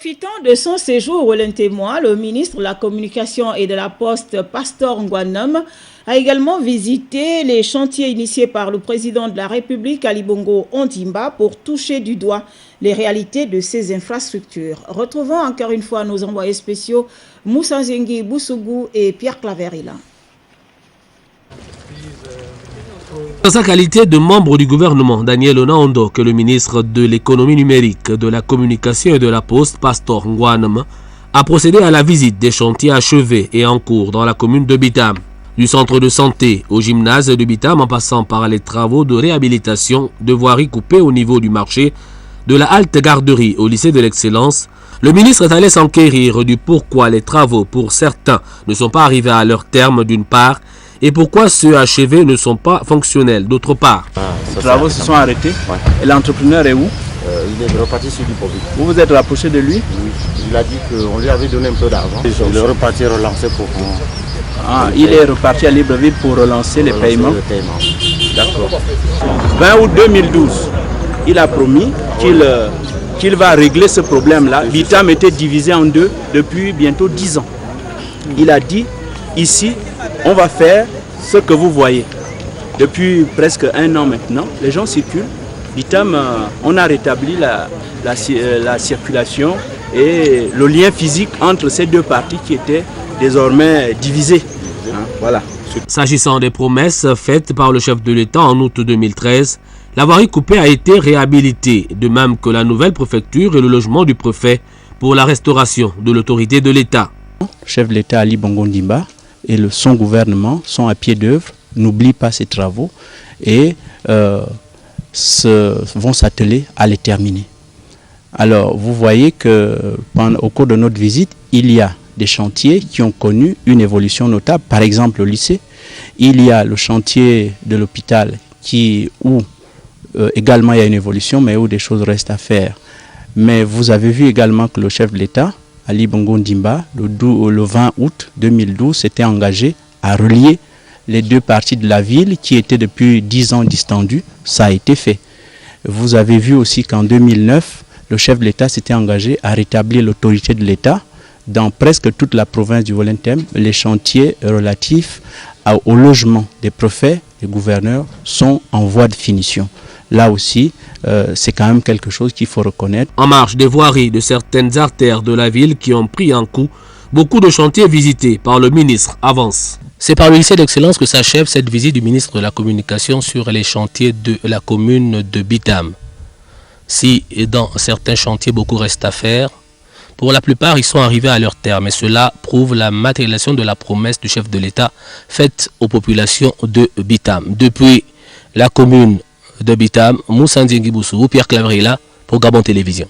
Profitant de son séjour au Lentemois, le ministre de la Communication et de la Poste, Pastor Ngwanam, a également visité les chantiers initiés par le président de la République, Ali Bongo Ondimba, pour toucher du doigt les réalités de ces infrastructures. Retrouvons encore une fois nos envoyés spéciaux Moussa Zengi Boussougou et Pierre Claverila. Dans sa qualité de membre du gouvernement, Daniel Onaondo, que le ministre de l'économie numérique, de la communication et de la poste, Pastor Ngwanam, a procédé à la visite des chantiers achevés et en cours dans la commune de Bitam. Du centre de santé au gymnase de Bitam en passant par les travaux de réhabilitation de voiries coupées au niveau du marché, de la halte garderie au lycée de l'excellence, le ministre est allé s'enquérir du pourquoi les travaux pour certains ne sont pas arrivés à leur terme d'une part et pourquoi ceux achevés ne sont pas fonctionnels d'autre part. Les travaux se sont arrêtés. Ouais. Et l'entrepreneur est où? Il est reparti sur du Covid. Vous vous êtes rapproché de lui? Oui, il a dit qu'on lui avait donné un peu d'argent. Il est reparti relancer pour... il est reparti à Libreville pour relancer les paiements. D'accord. 20 août 2012, il a promis qu'il va régler ce problème-là. Bitam était divisé en deux depuis bientôt 10 ans. Il a dit, ici, on va faire ce que vous voyez. Depuis presque 1 an maintenant, les gens circulent. Bitam, on a rétabli la circulation et le lien physique entre ces deux parties qui étaient désormais divisées. Voilà. S'agissant des promesses faites par le chef de l'État en août 2013, la voirie coupée a été réhabilitée, de même que la nouvelle préfecture et le logement du préfet pour la restauration de l'autorité de l'État. Le chef de l'État Ali Bongo Ondimba et son gouvernement sont à pied d'œuvre, n'oublient pas ces travaux et vont s'atteler à les terminer. Alors vous voyez qu'au cours de notre visite, il y a des chantiers qui ont connu une évolution notable. Par exemple au lycée, il y a le chantier de l'hôpital où également il y a une évolution mais où des choses restent à faire. Mais vous avez vu également que le chef de l'État, Ali Bongo Ondimba, le 20 août 2012, s'était engagé à relier les deux parties de la ville qui étaient depuis 10 ans distendues. Ça a été fait. Vous avez vu aussi qu'en 2009, le chef de l'État s'était engagé à rétablir l'autorité de l'État dans presque toute la province du Volendam. Les chantiers relatifs au logement des préfets et gouverneurs sont en voie de finition. Là aussi, c'est quand même quelque chose qu'il faut reconnaître. En marge des voiries de certaines artères de la ville qui ont pris un coup, beaucoup de chantiers visités par le ministre avancent. C'est par le lycée d'excellence que s'achève cette visite du ministre de la Communication sur les chantiers de la commune de Bitam. Si dans certains chantiers beaucoup reste à faire, pour la plupart ils sont arrivés à leur terme et cela prouve la matérialisation de la promesse du chef de l'État faite aux populations de Bitam. Depuis la commune de Bitam, Moussa Zengi Boussougou, Pierre Claverila pour Gabon Télévision.